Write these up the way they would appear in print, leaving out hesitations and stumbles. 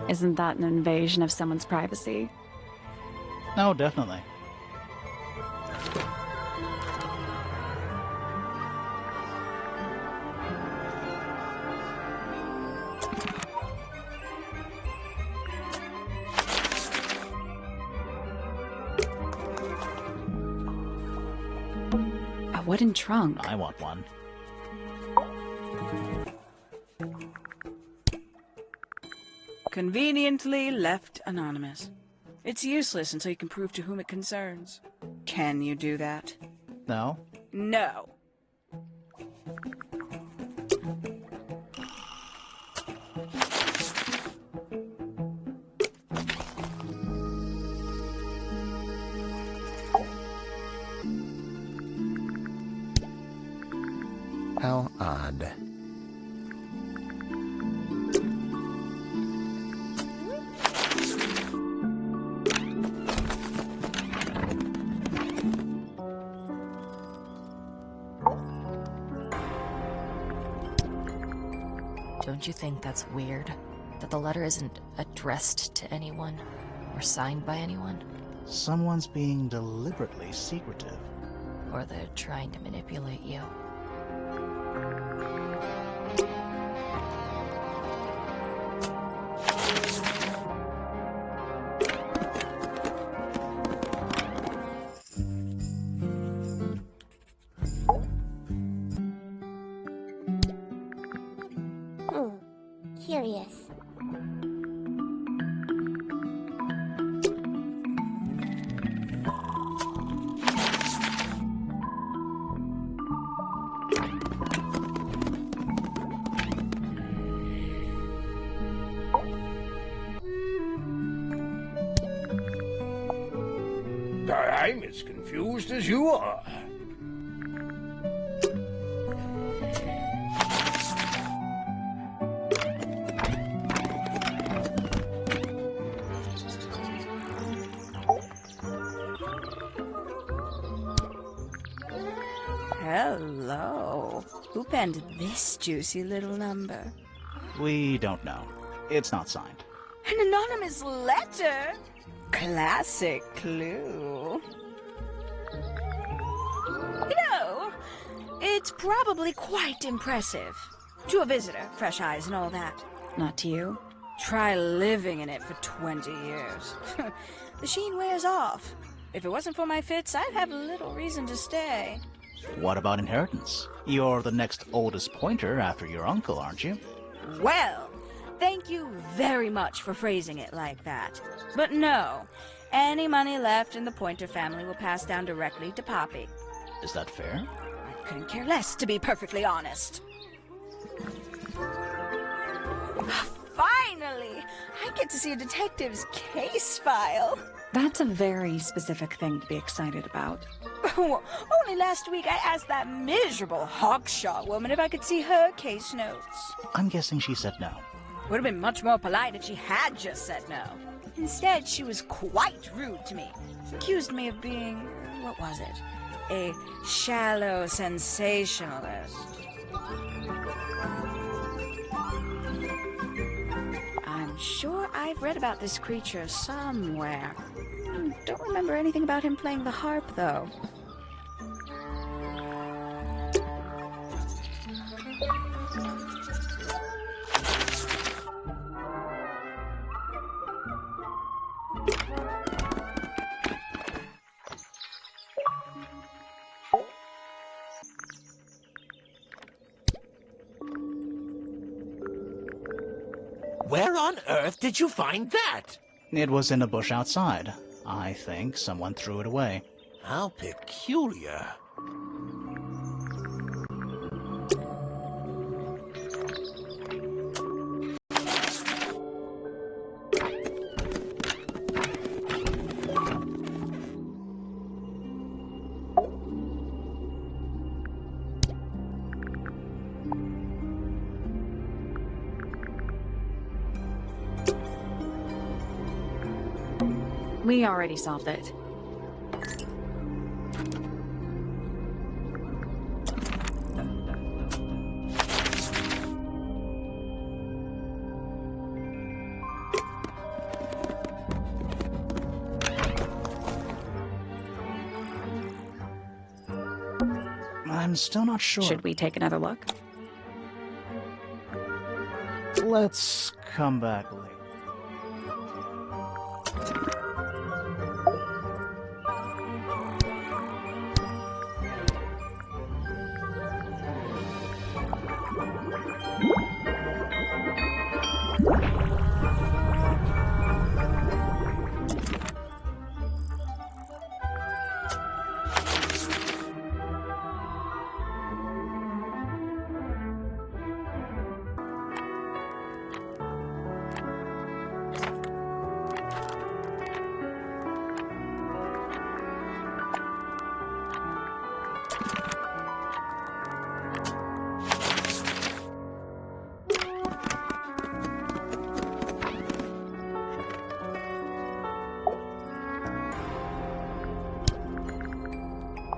Isn't that an invasion of someone's privacy? No, definitely. A wooden trunk. I want one. Conveniently left anonymous. It's useless until you can prove to whom it concerns. Can you do that? No? No. How odd. Don't you think that's weird? That the letter isn't addressed to anyone or signed by anyone? Someone's being deliberately secretive. Or they're trying to manipulate you. Curious. I'm as confused as you are. Hello. Who penned this juicy little number? We don't know. It's not signed. An anonymous letter? Classic clue. You know, it's probably quite impressive. To a visitor, fresh eyes and all that. Not to you. Try living in it for 20 years. The sheen wears off. If it wasn't for my fits, I'd have little reason to stay. What about inheritance? You're the next oldest pointer after your uncle, aren't you? Well, thank you very much for phrasing it like that. But no, any money left in the Pointer family will pass down directly to Poppy. Is that fair? I couldn't care less, to be perfectly honest. Finally! I get to see a detective's case file. That's a very specific thing to be excited about. Only last week I asked that miserable Hawkshaw woman if I could see her case notes. I'm guessing she said no. Would have been much more polite if she had just said no. Instead, she was quite rude to me. Accused me of being, what was it? A shallow sensationalist. I'm sure I've read about this creature somewhere. Don't remember anything about him playing the harp, though. Where on earth did you find that? It was in a bush outside. I think someone threw it away. How peculiar. We already solved it. I'm still not sure. Should we take another look? Let's come back later.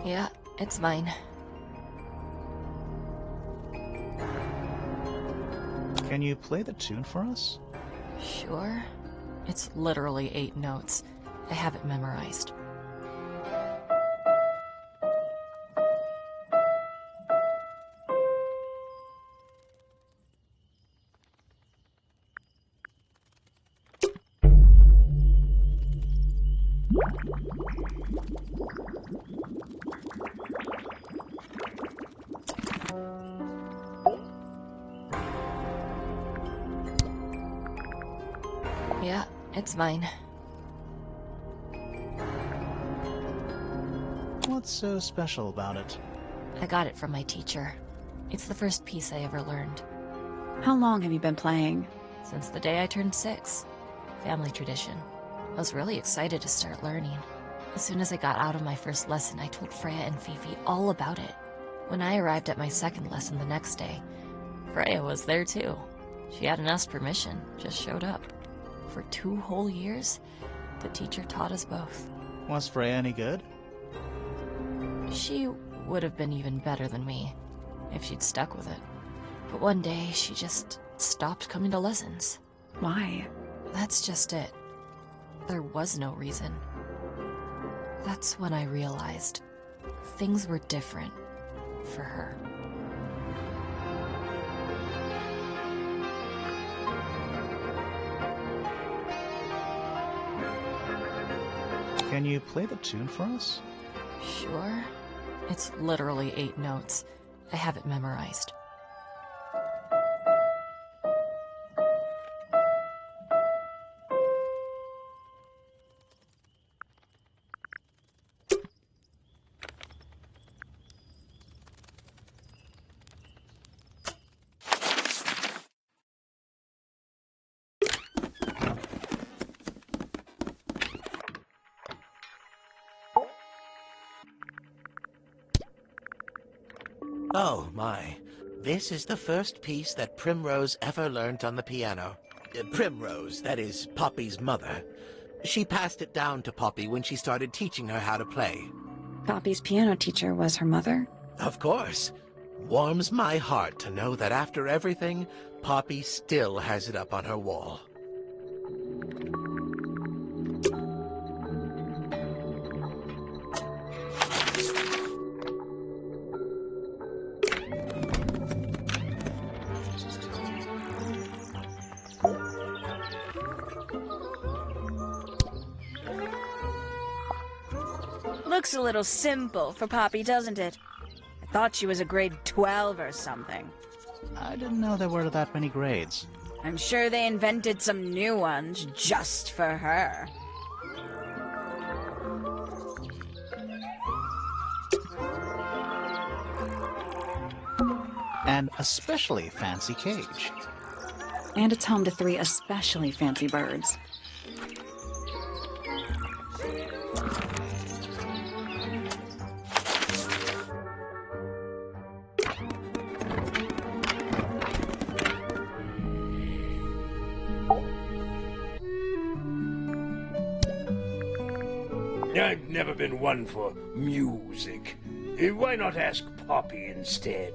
Yeah, it's mine. Can you play the tune for us? Sure. It's literally 8 notes. I have it memorized. Yeah, it's mine. What's so special about it? I got it from my teacher. It's the first piece I ever learned. How long have you been playing? Since the day I turned 6. Family tradition. I was really excited to start learning. As soon as I got out of my first lesson, I told Freya and Fifi all about it. When I arrived at my second lesson the next day, Freya was there too. She hadn't asked permission, just showed up. For 2 whole years, the teacher taught us both. Was Freya any good? She would have been even better than me, if she'd stuck with it. But one day, she just stopped coming to lessons. Why? That's just it. There was no reason. That's when I realized things were different for her. Can you play the tune for us? Sure. It's literally 8 notes. I have it memorized. Oh, my. This is the first piece that Primrose ever learnt on the piano. Primrose, that is Poppy's mother. She passed it down to Poppy when she started teaching her how to play. Poppy's piano teacher was her mother? Of course. Warms my heart to know that after everything, Poppy still has it up on her wall. Looks a little simple for Poppy, doesn't it? I thought she was a grade 12 or something. I didn't know there were that many grades. I'm sure they invented some new ones just for her. An especially fancy cage. And it's home to 3 especially fancy birds. I've never been one for music. Why not ask Poppy instead?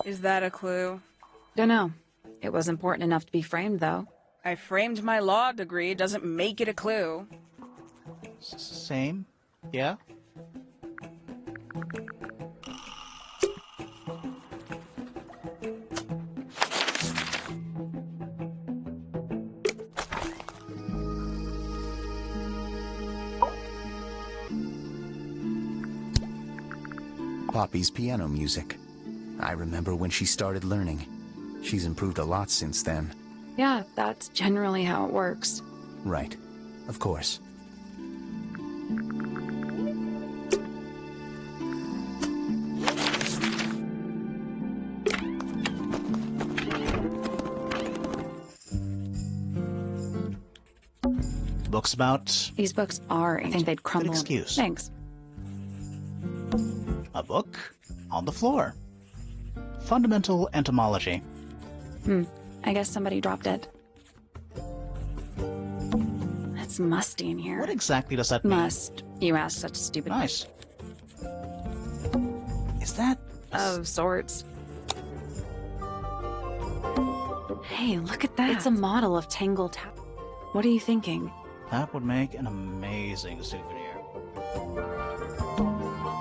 Is that a clue? Dunno. It was important enough to be framed, though. I framed my law degree, doesn't make it a clue. Same? Yeah? Poppy's piano music. I remember when she started learning. She's improved a lot since then. Yeah, that's generally how it works. Right. Of course. Books about These books are ancient. I think they'd crumble. Good excuse. Thanks. a book on the floor. Fundamental entomology. I guess somebody dropped it. It's musty in here. What exactly does that mean? Must. You ask such stupid... Nice. Is that... Of sorts. Hey, look at that. It's a model of Tangle Tower. What are you thinking? That would make an amazing souvenir.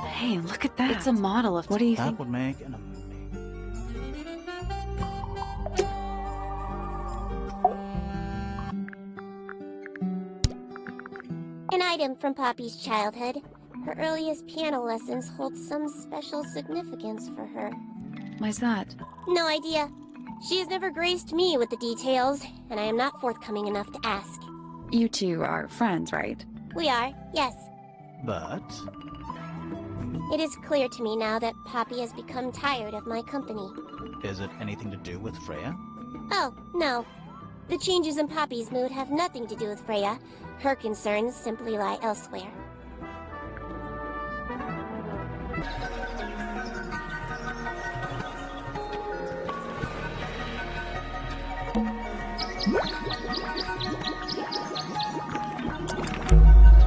Hey, look at that. It's a model of... What do you That think? would make an amazing... An item from Poppy's childhood. Her earliest piano lessons hold some special significance for her. Why's that? No idea. She has never graced me with the details, and I am not forthcoming enough to ask. You two are friends, right? We are, yes. But... It is clear to me now that Poppy has become tired of my company. is it anything to do with Freya? Oh, no. The changes in Poppy's mood have nothing to do with Freya. Her concerns simply lie elsewhere.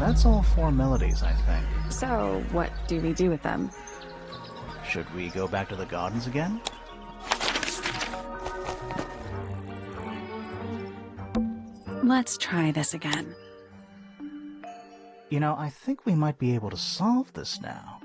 That's all formalities, I think. So, what do we do with them? Should we go back to the gardens again? Let's try this again. You know, I think we might be able to solve this now.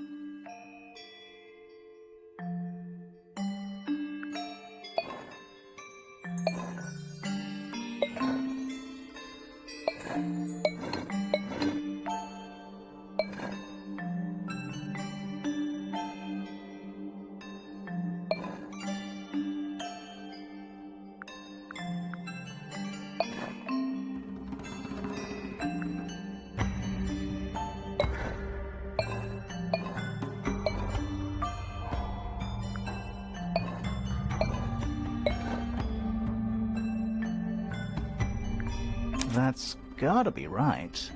That's gotta be right.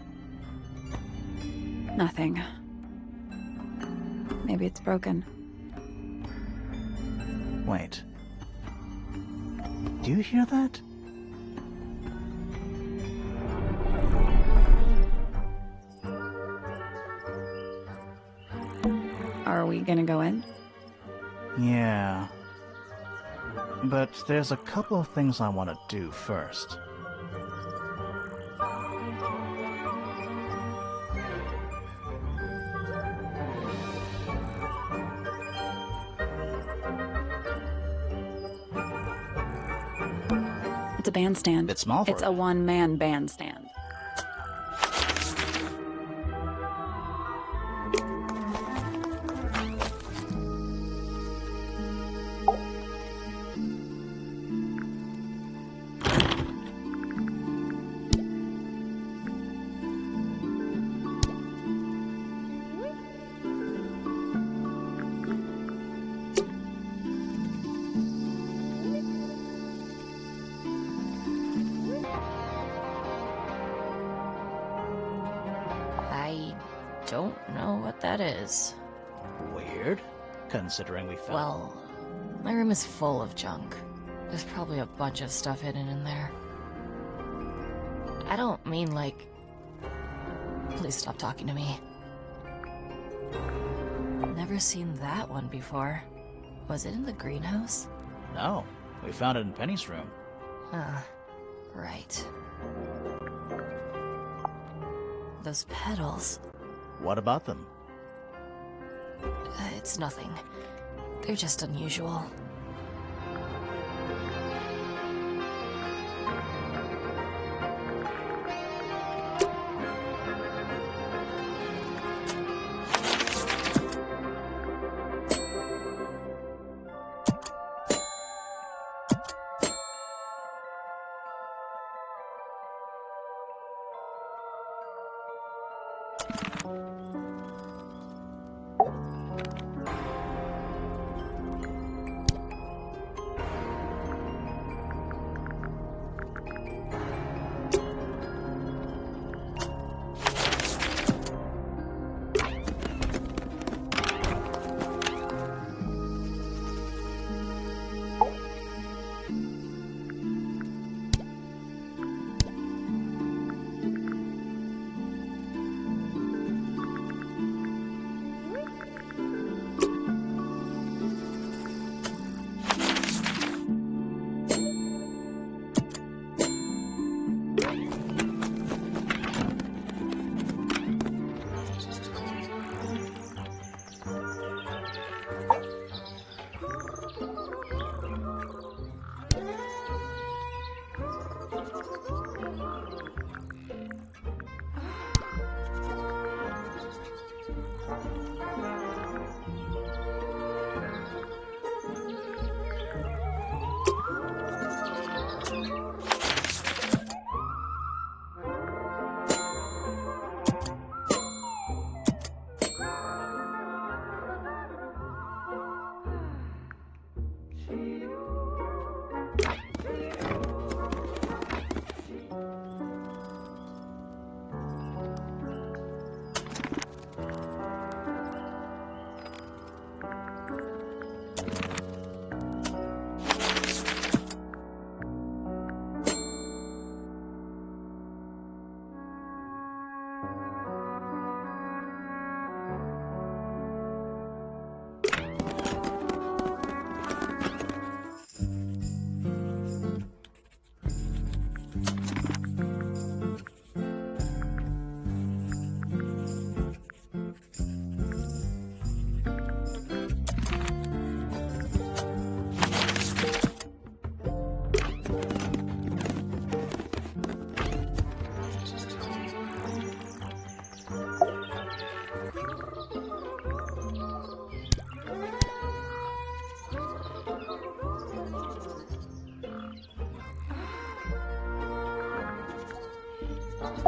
Nothing. Maybe it's broken. Wait. Do you hear that? Are we gonna go in? Yeah. But there's a couple of things I want to do first. It's a bandstand. Bit small for It's it. a one-man bandstand. I don't know what that is. Weird, considering we found... Well, my room is full of junk. There's probably a bunch of stuff hidden in there. I don't mean like... Please stop talking to me. Never seen that one before. Was it in the greenhouse? No, we found it in Penny's room. Right. Those petals. What about them? It's nothing. They're just unusual.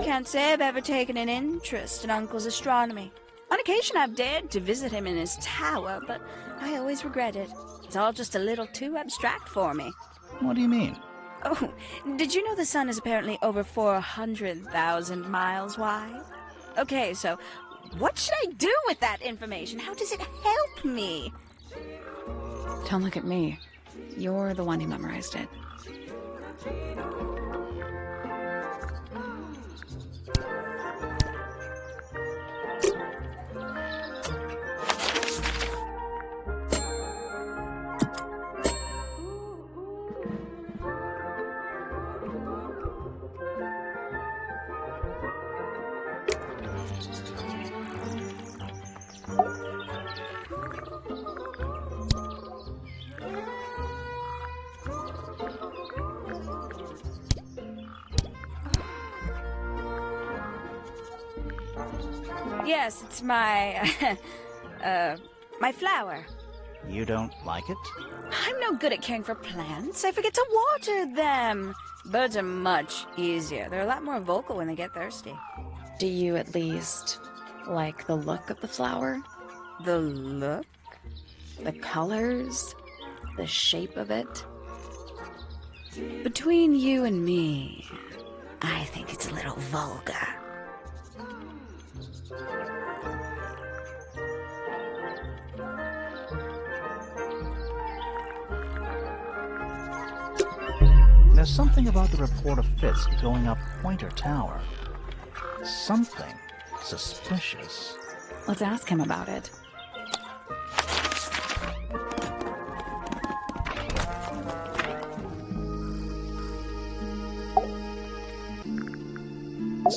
Can't say I've ever taken an interest in Uncle's astronomy. On occasion I've dared to visit him in his tower, but I always regret it. It's all just a little too abstract for me. What do you mean? Oh, did you know the sun is apparently over 400,000 miles wide? Okay, so what should I do with that information? How does it help me? Don't look at me. You're the one who memorized it. Yes, it's my, my flower. You don't like it? I'm no good at caring for plants. I forget to water them. Birds are much easier. They're a lot more vocal when they get thirsty. Do you at least like the look of the flower? The look? The colors? The shape of it? Between you and me, I think it's a little vulgar. There's something about the report of Fitz going up Pointer Tower. Something suspicious. Let's ask him about it.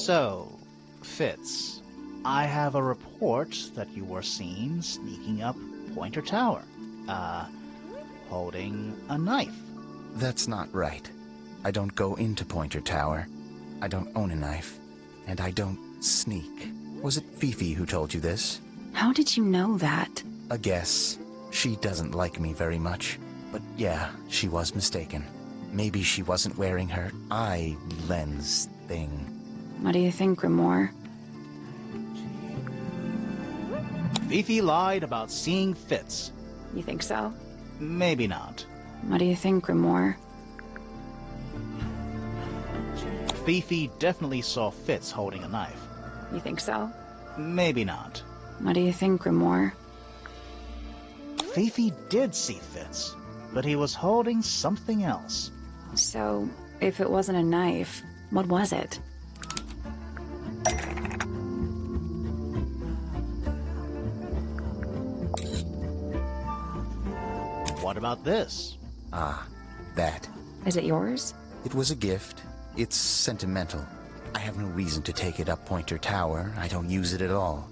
So, Fitz, I have a report that you were seen sneaking up Pointer Tower, holding a knife. That's not right. I don't go into Pointer Tower. I don't own a knife. And I don't sneak. Was it Fifi who told you this? How did you know that? A guess. She doesn't like me very much. But yeah, she was mistaken. Maybe she wasn't wearing her eye lens thing. What do you think, Grimoire? Fifi lied about seeing Fitz. You think so? Maybe not. What do you think, Grimoire? Fifi definitely saw Fitz holding a knife. You think so? Maybe not. What do you think, Grimoire? Fifi did see Fitz, but he was holding something else. So, if it wasn't a knife, what was it? What about this? Ah, that. Is it yours? It was a gift. It's sentimental. I have no reason to take it up Pointer Tower. I don't use it at all.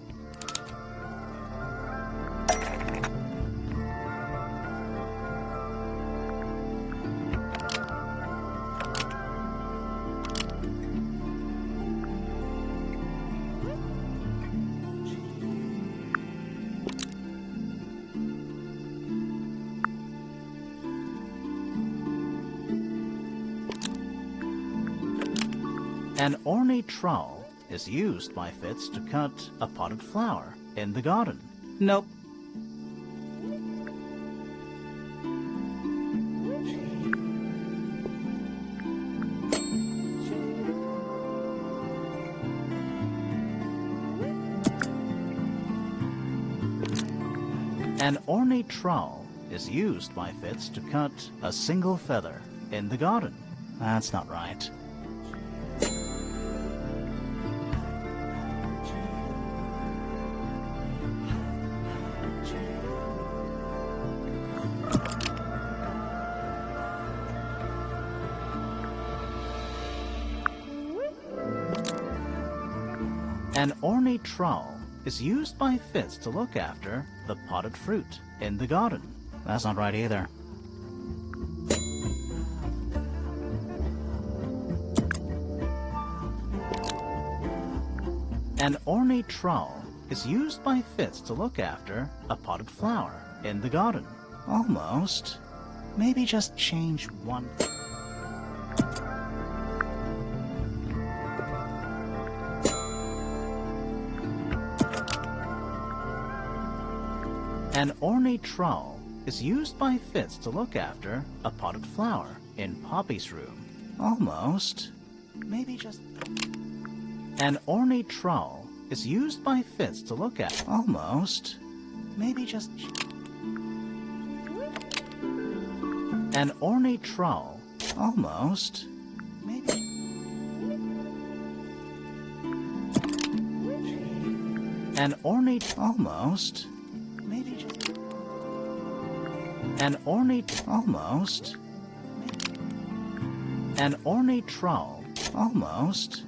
An ornate trowel is used by Fitz to cut a potted flower in the garden. Nope. An ornate trowel is used by Fitz to cut a single feather in the garden. That's not right. An ornate trowel is used by Fitz to look after the potted fruit in the garden. That's not right either. An ornate trowel is used by Fitz to look after a potted flower in the garden. Almost. Maybe just change one thing. An ornate trowel is used by Fitz to look after a potted flower in Poppy's room. Almost. Maybe just... An ornate trowel is used by Fitz to look at... Almost. Maybe just... An ornate trowel. Almost. Maybe... An ornate... Almost. Maybe just... An ornate... Almost. An ornate trowel. Almost.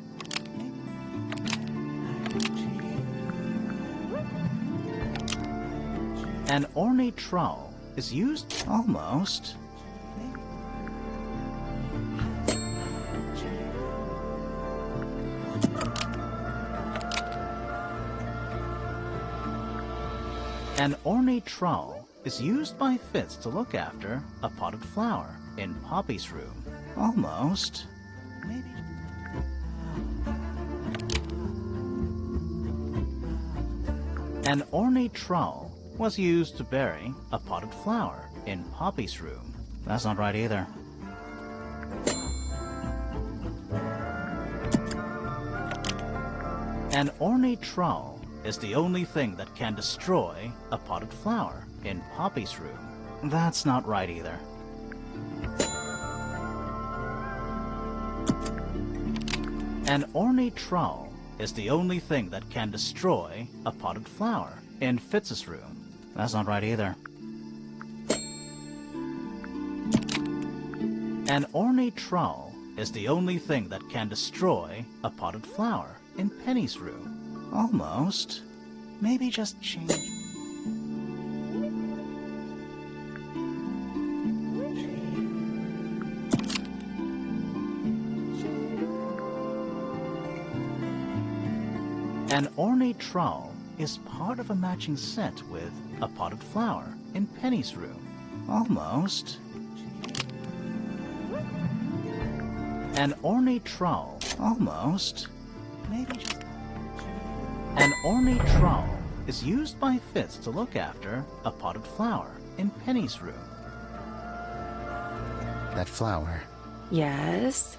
An ornate trowel is used... Almost. An ornate trowel is used by Fitz to look after a potted flower in Poppy's room. Almost. Maybe. An ornate trowel was used to bury a potted flower in Poppy's room. That's not right either. An ornate trowel is the only thing that can destroy a potted flower in Poppy's room. That's not right either. An ornate trowel is the only thing that can destroy a potted flower in Fitz's room. That's not right either. An ornate trowel is the only thing that can destroy a potted flower in Penny's room. Almost. Maybe just change... An ornate trowel is part of a matching set with a potted flower in Penny's room. Almost. An ornate trowel. Almost. Maybe just... An ornate trowel is used by Fitz to look after a potted flower in Penny's room. That flower. Yes?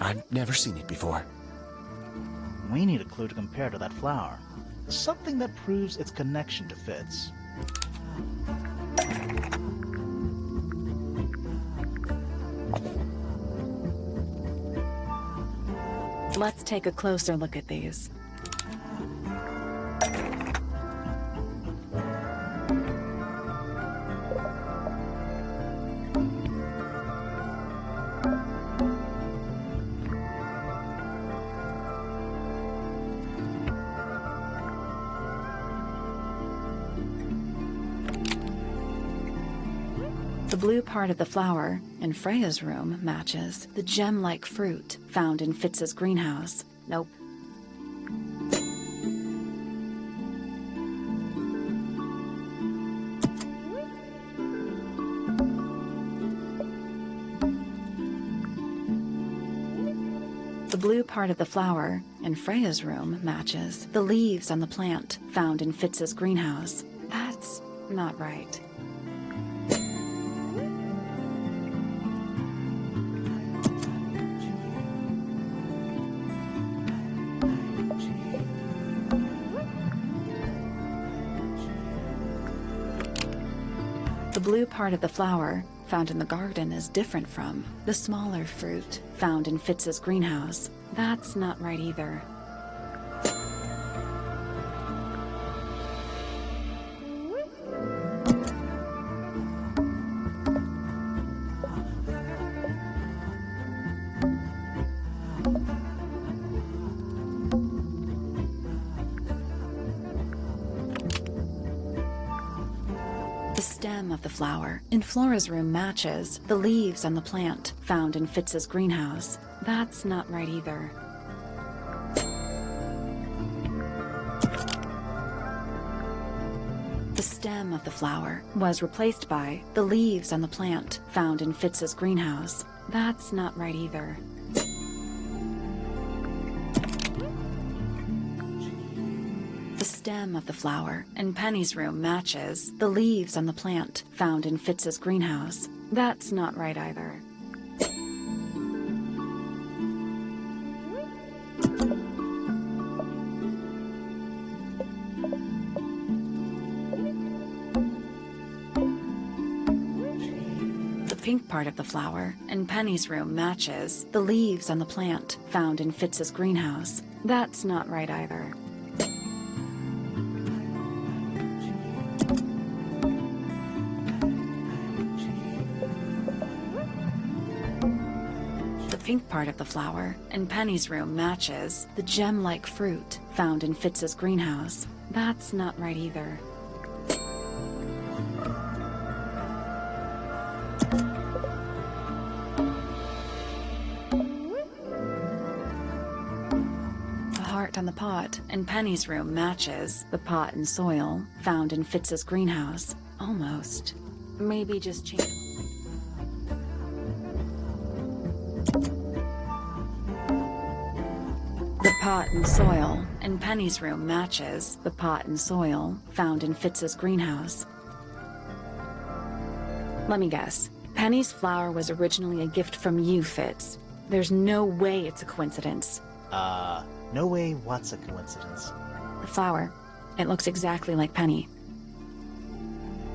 I've never seen it before. We need a clue to compare to that flower. Something that proves its connection to Fitz. Let's take a closer look at these. The blue part of the flower in Freya's room matches the gem-like fruit found in Fitz's greenhouse. Nope. The blue part of the flower in Freya's room matches the leaves on the plant found in Fitz's greenhouse. That's not right. The blue part of the flower found in the garden is different from the smaller fruit found in Fitz's greenhouse. That's not right either. The stem of the flower in Flora's room matches the leaves on the plant found in Fitz's greenhouse. That's not right either. The stem of the flower was replaced by the leaves on the plant found in Fitz's greenhouse. That's not right either. The stem of the flower in Penny's room matches the leaves on the plant found in Fitz's greenhouse. That's not right either. The pink part of the flower in Penny's room matches the leaves on the plant found in Fitz's greenhouse. That's not right either. The pink part of the flower in Penny's room matches the gem-like fruit found in Fitz's greenhouse. That's not right either. The heart on the pot in Penny's room matches the pot and soil found in Fitz's greenhouse. Almost. Maybe just change. The pot and soil in Penny's room matches the pot and soil found in Fitz's greenhouse. Let me guess. Penny's flower was originally a gift from you, Fitz. There's no way it's a coincidence. No way what's a coincidence? The flower. It looks exactly like Penny.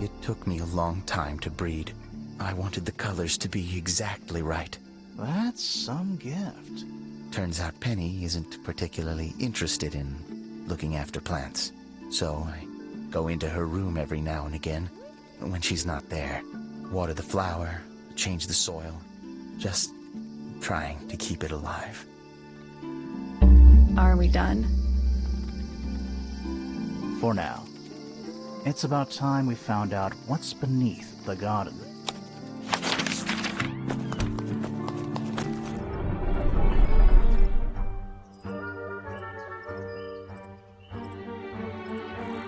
It took me a long time to breed. I wanted the colors to be exactly right. That's some gift. Turns out Penny isn't particularly interested in looking after plants. So I go into her room every now and again, when she's not there. Water the flower, change the soil, just trying to keep it alive. Are we done? For now. It's about time we found out what's beneath the garden.